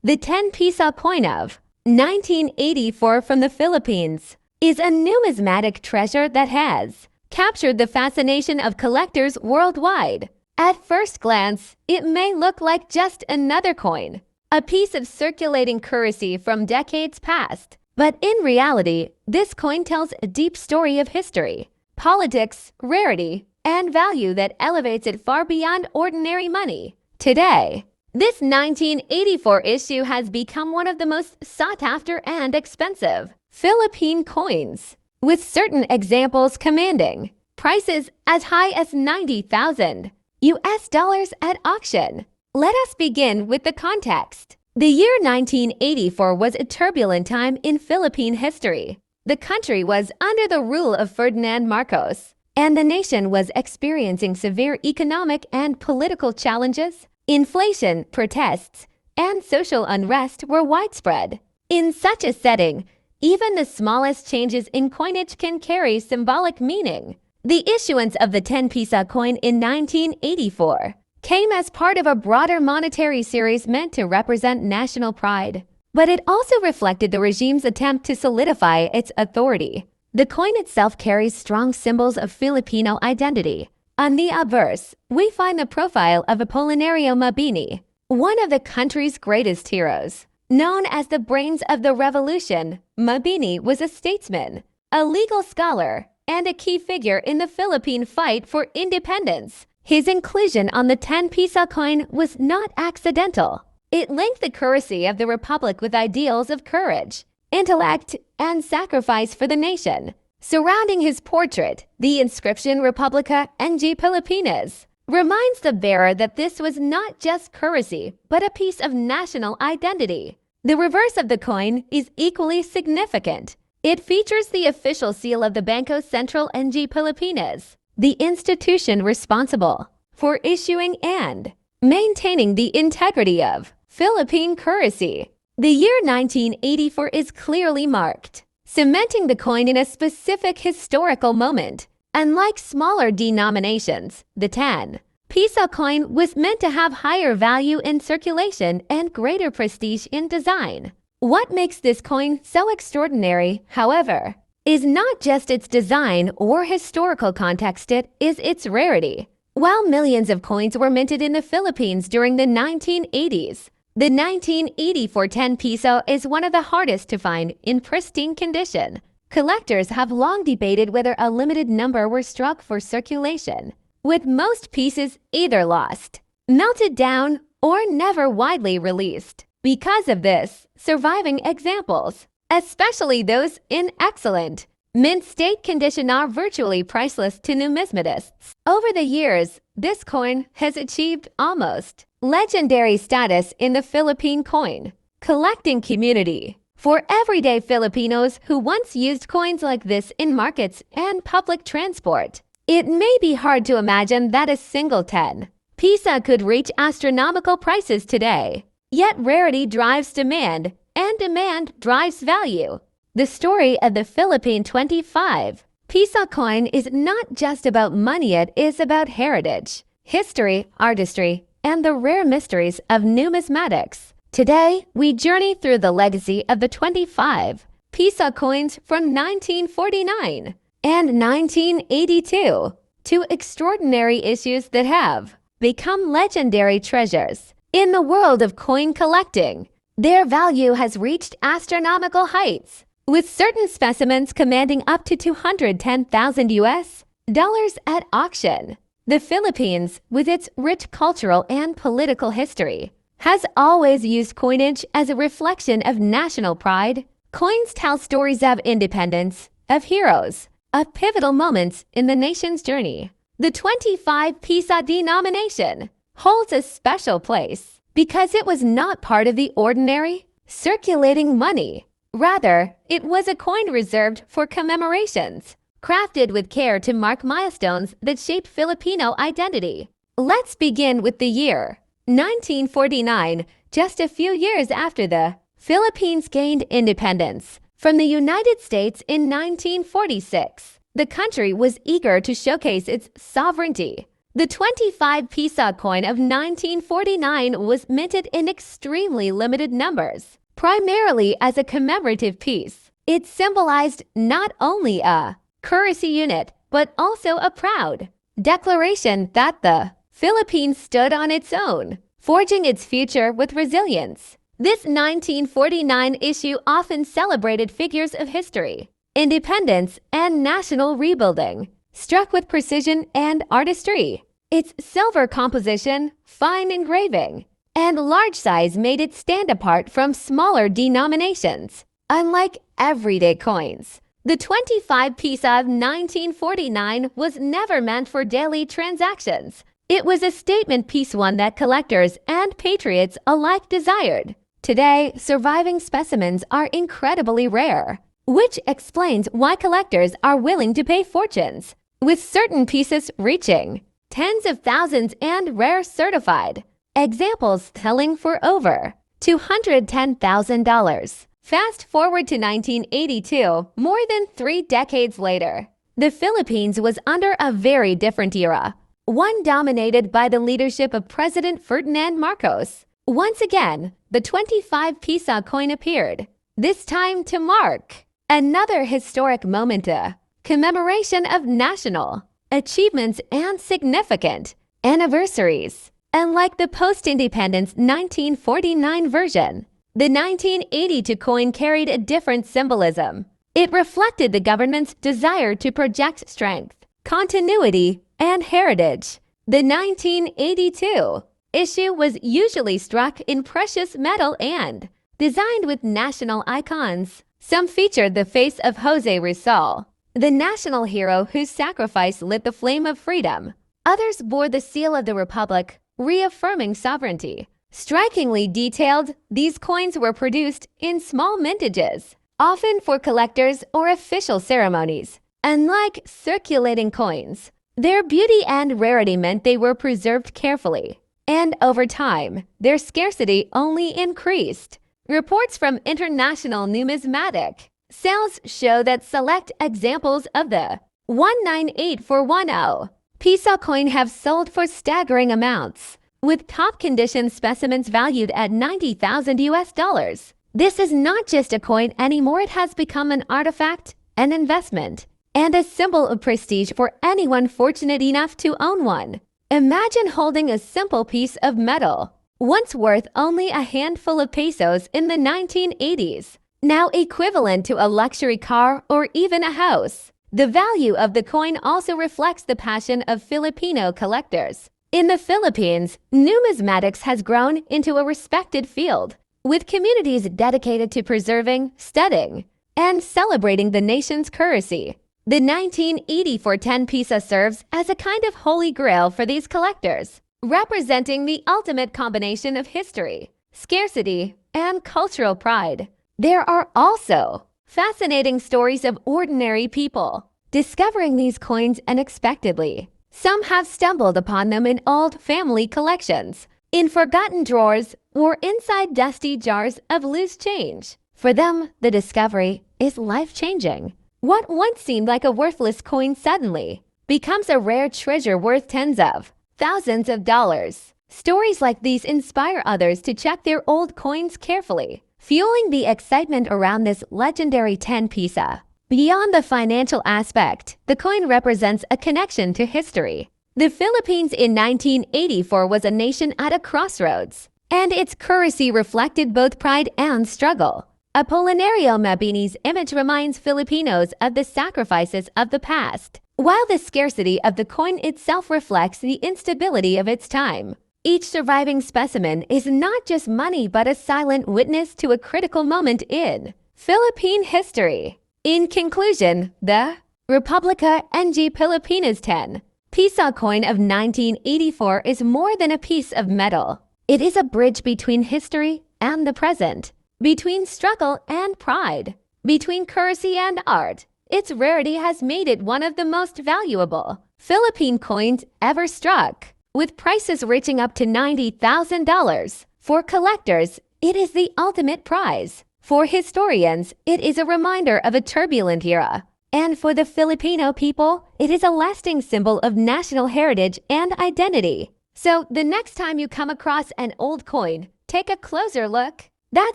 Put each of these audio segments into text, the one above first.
The 10 peso coin of 1984 from the Philippines is a numismatic treasure that has captured the fascination of collectors worldwide. At first glance, it may look like just another coin, a piece of circulating currency from decades past. But in reality, this coin tells a deep story of history, politics, rarity, and value that elevates it far beyond ordinary money. Today, this 1984 issue has become one of the most sought-after and expensive Philippine coins, with certain examples commanding prices as high as 90,000 US dollars at auction. Let us begin with the context. The year 1984 was a turbulent time in Philippine history. The country was under the rule of Ferdinand Marcos, and the nation was experiencing severe economic and political challenges. Inflation, protests, and social unrest were widespread. In such a setting, even the smallest changes in coinage can carry symbolic meaning. The issuance of the 10 peso coin in 1984 came as part of a broader monetary series meant to represent national pride, but it also reflected the regime's attempt to solidify its authority. The coin itself carries strong symbols of Filipino identity. On the obverse, we find the profile of Apolinario Mabini, one of the country's greatest heroes. Known as the brains of the revolution, Mabini was a statesman, a legal scholar, and a key figure in the Philippine fight for independence. His inclusion on the 10 peso coin was not accidental. It linked the currency of the republic with ideals of courage, intellect, and sacrifice for the nation. Surrounding his portrait, the inscription Republica NG Pilipinas reminds the bearer that this was not just currency, but a piece of national identity. The reverse of the coin is equally significant. It features the official seal of the Bangko Sentral NG Pilipinas, the institution responsible for issuing and maintaining the integrity of Philippine currency. The year 1984 is clearly marked, cementing the coin in a specific historical moment. Unlike smaller denominations, the 10 peso coin was meant to have higher value in circulation and greater prestige in design. What makes this coin so extraordinary, however, is not just its design or historical context, it is its rarity. While millions of coins were minted in the Philippines during the 1980s, the 1984 10 peso is one of the hardest to find in pristine condition. Collectors have long debated whether a limited number were struck for circulation, with most pieces either lost, melted down, or never widely released. Because of this, surviving examples, especially those in excellent mint state condition, are virtually priceless to numismatists. Over the years, this coin has achieved almost legendary status in the Philippine coin collecting community. For everyday Filipinos who once used coins like this in markets and public transport, it may be hard to imagine that a single 10 peso could reach astronomical prices today. Yet rarity drives demand, and demand drives value. The story of the Philippine 25 peso coin is not just about money, it is about heritage, history, artistry, and the rare mysteries of numismatics. Today, we journey through the legacy of the 25 peso coins from 1949 and 1982 to extraordinary issues that have become legendary treasures. In the world of coin collecting, their value has reached astronomical heights, with certain specimens commanding up to 210,000 US dollars at auction. The Philippines, with its rich cultural and political history, has always used coinage as a reflection of national pride. Coins tell stories of independence, of heroes, of pivotal moments in the nation's journey. The 25 peso denomination holds a special place because it was not part of the ordinary circulating money. Rather, it was a coin reserved for commemorations, crafted with care to mark milestones that shaped Filipino identity. Let's begin with the year 1949, just a few years after the Philippines gained independence from the United States in 1946. The country was eager to showcase its sovereignty, The 25 peso coin of 1949 was minted in extremely limited numbers, primarily as a commemorative piece. It symbolized not only a currency unit, but also a proud declaration that the Philippines stood on its own, forging its future with resilience. This 1949 issue often celebrated figures of history, independence, and national rebuilding, struck with precision and artistry. Its silver composition, fine engraving, and large size made it stand apart from smaller denominations. Unlike everyday coins, the 25 peso of 1949 was never meant for daily transactions. It was a statement piece, one that collectors and patriots alike desired. Today, surviving specimens are incredibly rare, which explains why collectors are willing to pay fortunes, with certain pieces reaching tens of thousands and rare certified examples selling for over $210,000. Fast forward to 1982, more than 3 decades later. The Philippines was under a very different era, one dominated by the leadership of President Ferdinand Marcos. Once again, the 25 peso coin appeared, this time to mark another historic moment, a commemoration of national achievements and significant anniversaries. Unlike the post-independence 1949 version, the 1982 coin carried a different symbolism. It reflected the government's desire to project strength, continuity, and heritage. The 1982 issue was usually struck in precious metal and designed with national icons. Some featured the face of Jose Rizal, the national hero whose sacrifice lit the flame of freedom. Others bore the seal of the Republic, reaffirming sovereignty. Strikingly detailed, these coins were produced in small mintages, often for collectors or official ceremonies. Unlike circulating coins, their beauty and rarity meant they were preserved carefully, and over time, their scarcity only increased. Reports from international numismatic sales show that select examples of the 198,410 peso coin have sold for staggering amounts, with top condition specimens valued at $90,000. This is not just a coin anymore, it has become an artifact, an investment, and a symbol of prestige for anyone fortunate enough to own one. Imagine holding a simple piece of metal, once worth only a handful of pesos in the 1980s, now equivalent to a luxury car or even a house. The value of the coin also reflects the passion of Filipino collectors. In the Philippines, numismatics has grown into a respected field, with communities dedicated to preserving, studying, and celebrating the nation's currency. The 1984 10 peso serves as a kind of holy grail for these collectors, representing the ultimate combination of history, scarcity, and cultural pride. There are also fascinating stories of ordinary people discovering these coins unexpectedly. Some have stumbled upon them in old family collections, in forgotten drawers, or inside dusty jars of loose change. For them, the discovery is life-changing. What once seemed like a worthless coin suddenly becomes a rare treasure worth tens of thousands of dollars. Stories like these inspire others to check their old coins carefully, fueling the excitement around this legendary 10 peso. Beyond the financial aspect, the coin represents a connection to history. The Philippines in 1984 was a nation at a crossroads, and its currency reflected both pride and struggle. Apolinario Mabini's image reminds Filipinos of the sacrifices of the past, while the scarcity of the coin itself reflects the instability of its time. Each surviving specimen is not just money but a silent witness to a critical moment in Philippine history. In conclusion, the Republica ng Pilipinas 10 peso coin of 1984 is more than a piece of metal. It is a bridge between history and the present, between struggle and pride, between currency and art. Its rarity has made it one of the most valuable Philippine coins ever struck, with prices reaching up to $90,000. For collectors, it is the ultimate prize. For historians, it is a reminder of a turbulent era, And for the Filipino people, it is a lasting symbol of national heritage and identity. So the next time you come across an old coin, take a closer look. That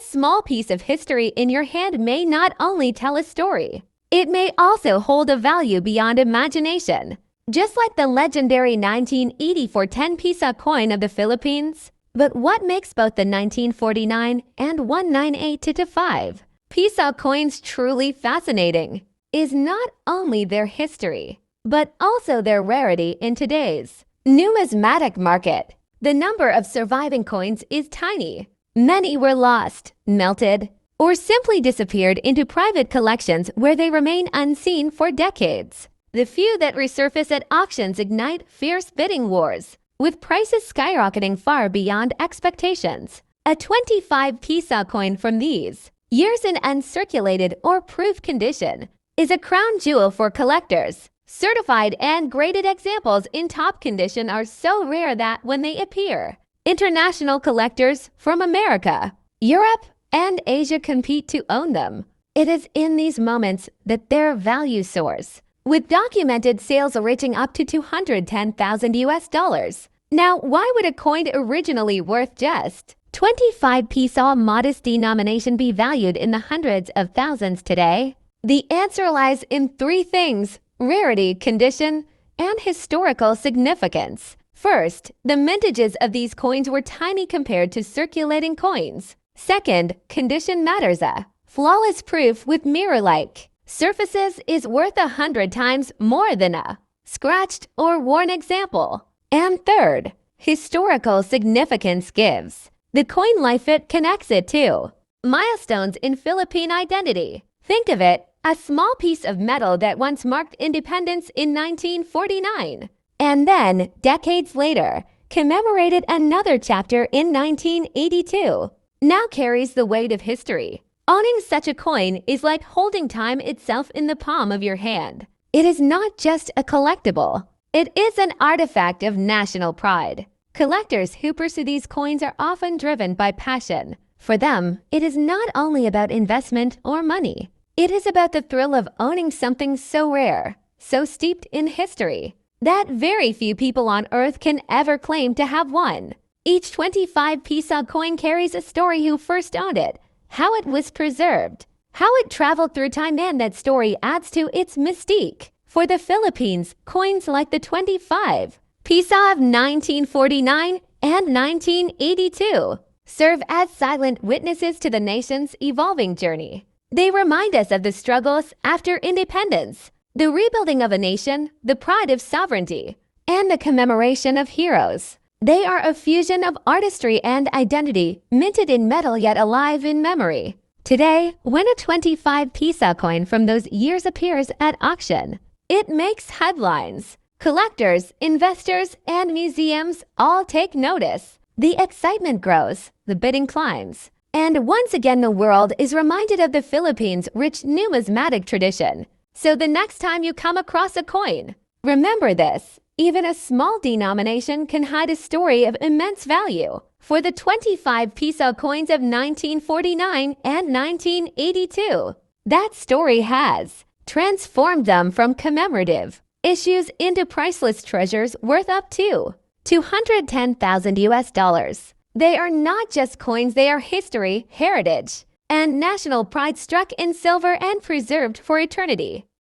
small piece of history in your hand may not only tell a story, it may also hold a value beyond imagination. Just like the legendary 1984 10 peso coin of the Philippines. But what makes both the 1949 and 1985 peso coins truly fascinating is not only their history, but also their rarity in today's numismatic market. The number of surviving coins is tiny. Many were lost, melted, or simply disappeared into private collections where they remain unseen for decades. The few that resurface at auctions ignite fierce bidding wars, with prices skyrocketing far beyond expectations. A 25 peso coin from these, years in uncirculated or proof condition, is a crown jewel for collectors. Certified and graded examples in top condition are so rare that when they appear, international collectors from America, Europe, and Asia compete to own them. It is in these moments that their value soars, with documented sales reaching up to $210,000. Now, why would a coin originally worth just 25 peso modest denomination be valued in the hundreds of thousands today? The answer lies in three things: rarity, condition, and historical significance. First, the mintages of these coins were tiny compared to circulating coins. Second, condition matters. A flawless proof with mirror-like surfaces is worth 100 times more than a scratched or worn example. And third, historical significance gives the coin life it connects it to. Milestones in Philippine identity. Think of it, a small piece of metal that once marked independence in 1949, and then, decades later, commemorated another chapter in 1982, now carries the weight of history. Owning such a coin is like holding time itself in the palm of your hand. It is not just a collectible. It is an artifact of national pride. Collectors who pursue these coins are often driven by passion. For them, it is not only about investment or money. It is about the thrill of owning something so rare, so steeped in history, that very few people on earth can ever claim to have one. Each 25 peso coin carries a story: who first owned it, how it was preserved, how it traveled through time, and that story adds to its mystique. For the Philippines, coins like the 25 peso of 1949 and 1982 serve as silent witnesses to the nation's evolving journey. They remind us of the struggles after independence, the rebuilding of a nation, the pride of sovereignty, and the commemoration of heroes. They are a fusion of artistry and identity, minted in metal yet alive in memory. Today, when a 25 peso coin from those years appears at auction, it makes headlines. Collectors, investors, and museums all take notice. The excitement grows, the bidding climbs. And once again, the world is reminded of the Philippines' rich numismatic tradition. So the next time you come across a coin, remember this: even a small denomination can hide a story of immense value. For the 25 peso coins of 1949 and 1982, that story has transformed them from commemorative issues into priceless treasures worth up to $210,000. They are not just coins, they are history, heritage, and national pride struck in silver and preserved for eternity.